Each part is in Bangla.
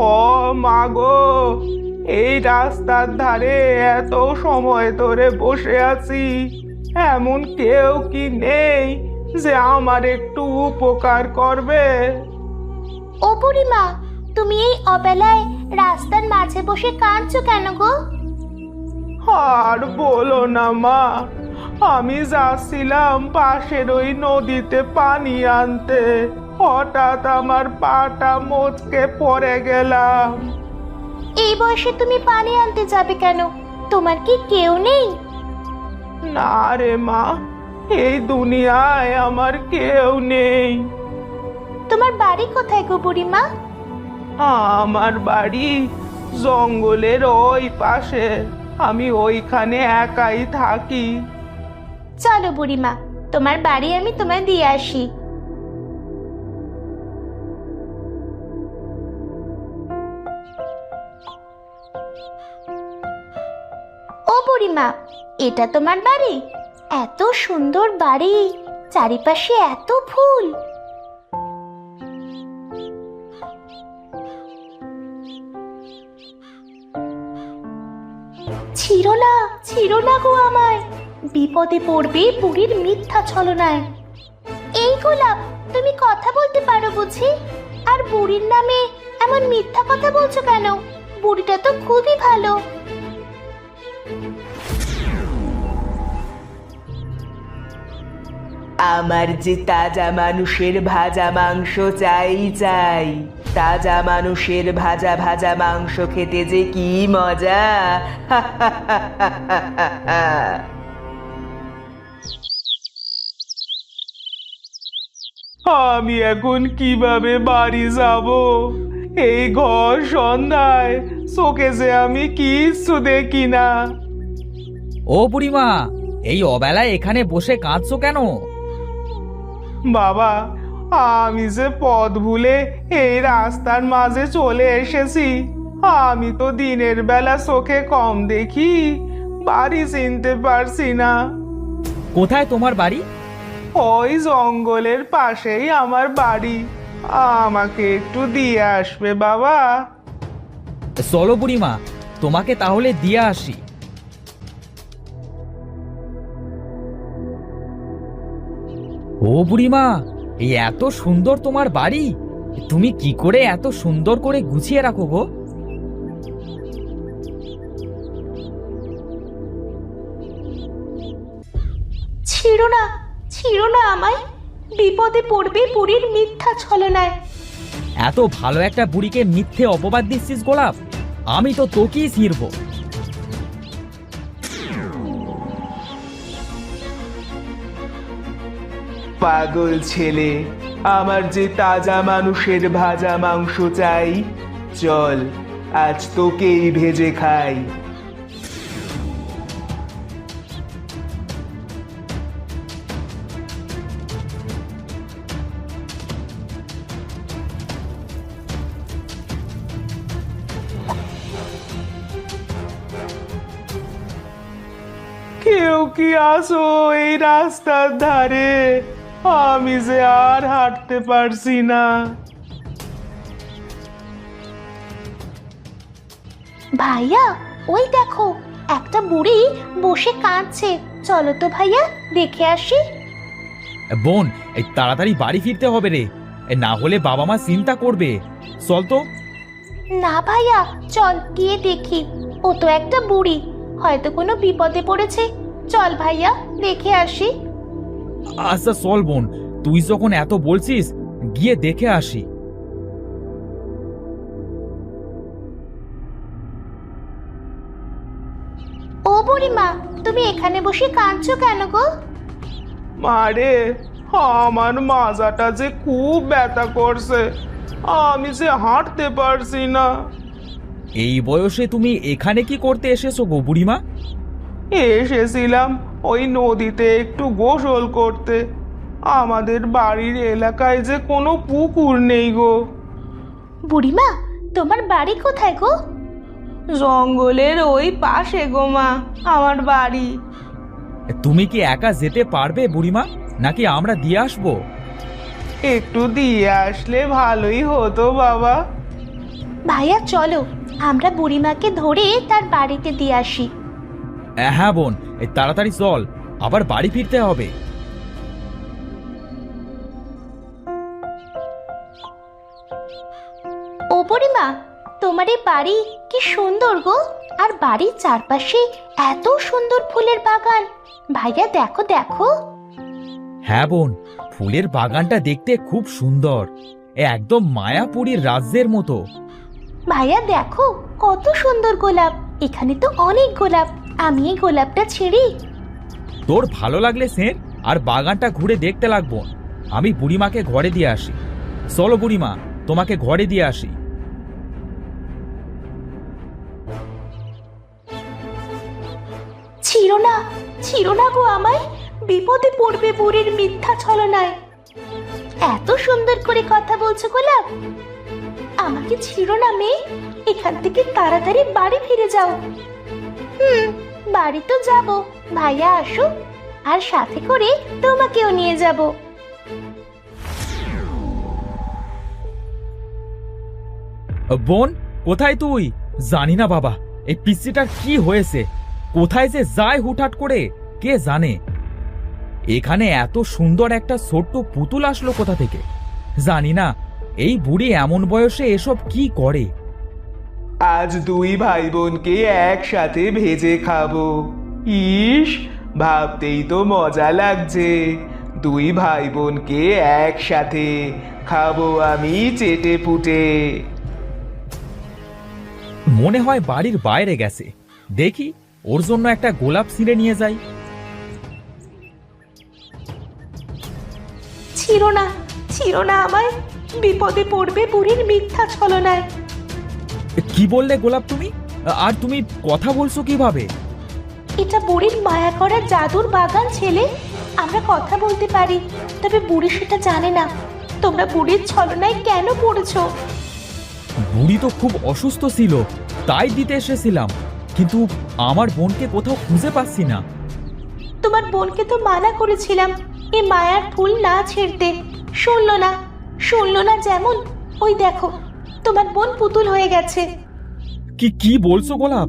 ও মা গো, এই রাস্তার ধারে এত সময় ধরে বসে আছি, এমন কেউ কি নেই যে আমার একটু উপকার করবে? ও বুড়িমা, তুমি এই অবেলায় রাস্তার মাঝে বসে কাঁদছো কেন গো? আর বলো না মা, আমি যাচ্ছিলাম পাশের ওই নদীতে পানি আনতে, হঠাৎ আমার পাটা মচকে পড়ে গেলাম। এই বয়সে তুমি পানি আনতে যাবে কেন? তোমার কি কেউ নেই? না রে মা, এই দুনিয়ায় আমার কেউ নেই। তোমার বাড়ি কোথায় গো বুড়িমা? আমার বাড়ি জঙ্গলের ওই পাশে, আমি ওইখানে একাই থাকি। চলো বুড়িমা, তোমার বাড়ি আমি তোমায় দিয়ে আসি। ও বুড়িমা, এটা তোমার বাড়ি? এত সুন্দর বাড়ি, চারিপাশে এত ফুল। ছিড়ো না গো আমায়, বিপদে পড়বে বুড়ির মিথ্যা ছলনায়। এই গোলাপ, তুমি কথা বলতে পারো বুঝি? আর বুড়ির নামে এমন মিথ্যা কথা বলছো কেন? বুড়িটা তো খুবই ভালো। আমার যে তাজা মানুষের ভাজা মাংস চাই চাই, তাজা মানুষের ভাজা ভাজা মাংস খেতে যে কি মজা! আমি এখন কিভাবে বাড়ি যাব? এই ঘর সন্ধ্যায় চোখে যে আমি কিচ্ছু দেখি না। ও বুড়িমা, এই অবেলায় এখানে বসে কাঁদছো কেন? বাবা, আমি যে পথ ভুলে এই রাস্তার মাঝে চলে এসেছি। আমি তো দিনের বেলা চোখে কম দেখি, বাড়ি চিনতে পারছি না। কোথায় তোমার বাড়ি? ওই জঙ্গলের পাশেই আমার বাড়ি, আমাকে একটু দিয়ে আসবে বাবা? চলো বুড়িমা, তোমাকে তাহলে দিয়ে আসি। ও বুড়িমা, এই এত সুন্দর তোমার বাড়ি, তুমি কি করে এত সুন্দর করে গুছিয়ে রাখো গো? ছিড়ো না আমায়, বিপদে পড়বে বুড়ির মিথ্যা ছলনায়। এত ভালো একটা বুড়িকে মিথ্যে অপবাদ দিচ্ছিস গোলাপ? আমি তো তোকেই ছিঁড়ব। পাগল ছেলে, আমার যে তাজা মানুষের ভাজা মাংস চাই, চল আজ তোকেই ভেজে খাই। কেউ কি আসো এই রাস্তার ধারে? আমি যে আর হাঁটতে পারছি না। ভাইয়া, ওই দেখো, একটা বুড়ি বসে কাঁদছে। চলো তো ভাইয়া, দেখে আসি। বোন, এই তাড়াতাড়ি বাড়ি ফিরতে হবে রে, না হলে বাবা মা চিন্তা করবে। চল তো। না ভাইয়া, চল গিয়ে দেখি। ও তো একটা বুড়ি, হয়তো কোনো বিপদে পড়েছে। চল ভাইয়া, দেখে আসি। আচ্ছা চল বোন, তুই যখন এত বলছিস, গিয়ে দেখে আসি। ও বুড়িমা, তুমি এখানে বসে কাঁদছো কেন গো? মারে, আমার মাজাটা যে খুব ব্যথা করছে, আমি যে হাঁটতে পারছি না। এই বয়সে তুমি এখানে কি করতে এসেছো গো বুড়িমা? এসেছিলাম ওই নদীতে একটু গোসল করতে। আমাদের বাড়ির এলাকায় যে কোনো পুকুর নেই গো। বুড়িমা, তোমার বাড়ি কোথায় গো? জঙ্গলের ওই পাশে গো মা, আমার বাড়ি। তুমি কি একা যেতে পারবে বুড়িমা, নাকি আমরা দিয়ে আসবো? একটু দিয়ে আসলে ভালোই হতো বাবা। ভাইয়া চলো, আমরা বুড়িমাকে ধরে তার বাড়িতে দিয়ে আসি। হ্যাঁ বোন, এই তাড়াতাড়ি চল, আবার বাড়ি ফিরতে হবে। ও বুড়িমা, তোমার এই বাড়ি কি সুন্দর গো! আর বাড়ির চারপাশে এত সুন্দর ফুলের বাগান। ভাইয়া দেখো দেখো। হ্যাঁ বোন, ফুলের বাগানটা দেখতে খুব সুন্দর, একদম মায়াপুরীর রাজ্যের মতো। ভাইয়া দেখো কত সুন্দর গোলাপ। এখানে তো অনেক গোলাপ। আমি এই গোলাপটা ছিঁড়ি। তোর ভালো লাগলে স্যার আর বাগানটা ঘুরে দেখতে লাগবো। আমি বুড়িমাকে ঘরে দিয়ে আসি। চলো বুড়িমা, তোমাকে ঘরে দিয়ে আসি। ছিঁড়ো না গো আমায়, বিপদে পড়বে বুড়ির মিথ্যা ছলনায়। এত সুন্দর করে কথা বলছো গোলাপ, আমাকে ছিঁড়ো না মেয়ে। এখান থেকে তাড়াতাড়ি বাড়ি ফিরে যাও। বাড়ি তো যাব, ভাইয়া আসুক, আর সাথে করে তোমাকেও নিয়ে যাব। বোন, কোথায় তুই? জানি না বাবা, এই পিসিটার কি হয়েছে, কোথায় যে যায় হুটহাট করে কে জানে। এখানে এত সুন্দর একটা ছোট্ট পুতুল আসলো কোথা থেকে জানি না। এই বুড়ি এমন বয়সে এসব কি করে? আজ দুই ভাই বোনকে একসাথে ভেজে খাবো। ইস, ভাবতেই তো মজা লাগছে। দুই ভাই বোনকে একসাথে খাবো আমি চেটে পুটে। মনে হয় বাড়ির বাইরে গেছে, দেখি ওর জন্য একটা গোলাপ ছিঁড়ে নিয়ে যাই। ছিঁড়ো না আমায়, বিপদে পড়বে বুড়ির মিথ্যা ছলনায়। কি বললে গোলাপ তুমি? আর তুমি কথা বলছো কিভাবে? এটা বুড়ির মায়া করা জাদুর বাগান ছেলে। আমরা কথা বলতে পারি, তবে বুড়ি সেটা জানে না। তোমরা বুড়ির ছলনায় কেন পড়েছো? বুড়ি তো খুব অসুস্থ ছিল, তাই দিতে এসেছিলাম, কিন্তু আমার বোনকে কোথাও খুঁজে পাচ্ছি না। তোমার বোনকে তো মানা করেছিলাম এই মায়ার ফুল না ছিঁড়তে। শুনলো না যেমন। ওই দেখো, তোমার বোন পুতুল হয়ে গেছে। কি বলছো গোলাপ?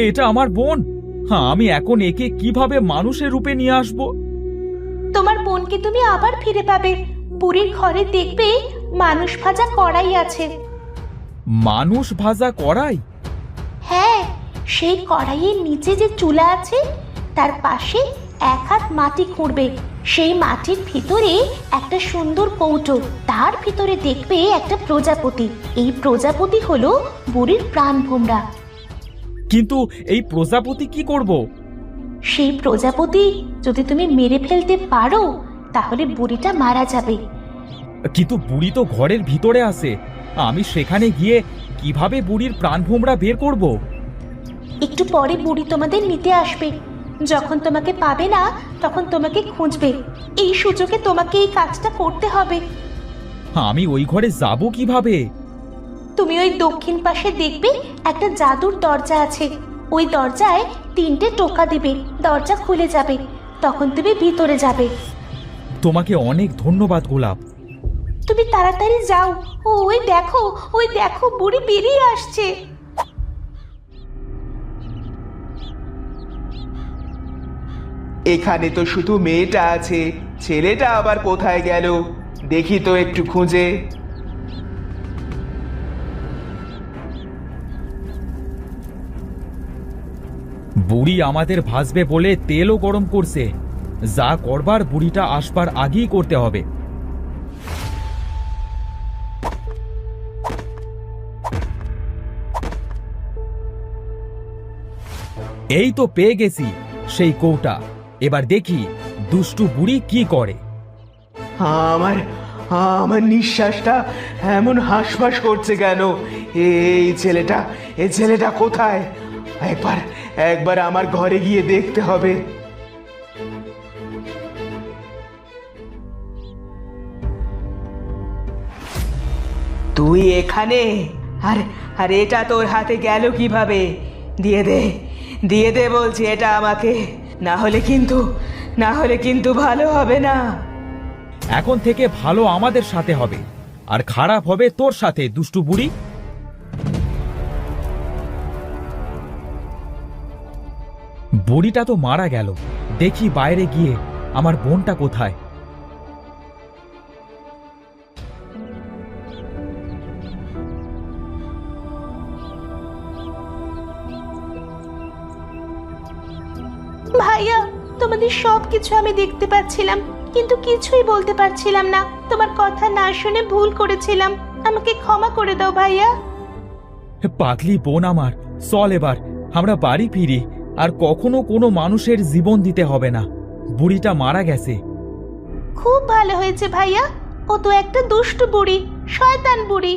এটা আমার বোন? হ্যাঁ, আমি এখন একে কিভাবে মানুষের রূপে নিয়ে আসব? তোমার বোনকে তুমি আবার ফিরে পাবে। বুড়ির ঘরে দেখবে মানুষ ভাজা কড়াই আছে। মানুষ ভাজা কড়াই? হ্যাঁ, সেই কড়াইয়ের নিচে যে চুলা আছে তার পাশে এক হাত মাটি খুঁড়বে। সেই মাটির ভিতরে একটা সুন্দর কৌটো, তার ভিতরে দেখবে একটা প্রজাপতি। এই প্রজাপতি হলো বুড়ির প্রাণ ভোমরা। কিন্তু এই প্রজাপতি কি করব? সেই প্রজাপতি যদি তুমি মেরে ফেলতে পারো তাহলে বুড়িটা মারা যাবে। কিন্তু বুড়ি তো ঘরের ভিতরে আছে, আমি সেখানে গিয়ে কিভাবে বুড়ির প্রাণভোমরা বের করব? একটু পরে বুড়ি তোমাদের নিতে আসবে। যখন তোমাকে পাবে না তখন তোমাকে খুঁজবে। এই সুযোগে তোমাকে এই কাজটা করতে হবে। আমি ওই ঘরে যাব কিভাবে? তুমি ওই দক্ষিণ পাশে দেখবে একটা জাদুর দরজা আছে। ওই দরজায় 3টে টোকা দিবে, দরজা খুলে যাবে। তখন তুমি ভিতরে যাবে। তোমাকে অনেক ধন্যবাদ গোলাপ। তুমি তাড়াতাড়ি যাও। ওই দেখো বুড়ি বেরিয়ে আসছে। এখানে তো শুধু মেয়েটা আছে, ছেলেটা আবার কোথায় গেল? দেখি তো একটু খুঁজে। বুড়ি আমাদের ভাজবে বলে তেলও গরম করছে। যা করবার বুড়িটা আসবার আগেই করতে হবে। এই তো পেয়ে গেছি সেই কৌটা। এবার দেখি দুষ্টু বুড়ি কি করে। আমার আমার নিঃশ্বাসটা এমন হাঁসফাঁস করছে কেন? এই ছেলেটা কোথায়? একবার আমার ঘরে গিয়ে দেখতে হবে। তুই এখানে? আর এটা তোর হাতে গেল কিভাবে? দিয়ে দে বলছি এটা আমাকে, না হলে কিন্তু ভালো হবে না। এখন থেকে ভালো আমাদের সাথে হবে আর খারাপ হবে তোর সাথে, দুষ্টু বুড়ি। বুড়িটা তো মারা গেল, দেখি বাইরে গিয়ে আমার বোনটা কোথায়। ভাইয়া, তোমাদের সব কিছু আমি দেখতে পাচ্ছিলাম, কিন্তু কিছুই বলতে পারছিলাম না। তোমার কথা না শুনে ভুল করেছিলাম, আমাকে ক্ষমা করে দাও ভাইয়া। পাগলি বোন আমার, চল এবার আমরা বাড়ি ফিরি, আর কখনো কোনো মানুষের জীবন দিতে হবে না। বুড়িটা মারা গেছে। খুব ভালো হয়েছে ভাইয়া, ও তো একটা দুষ্টু বুড়ি, শয়তান বুড়ি।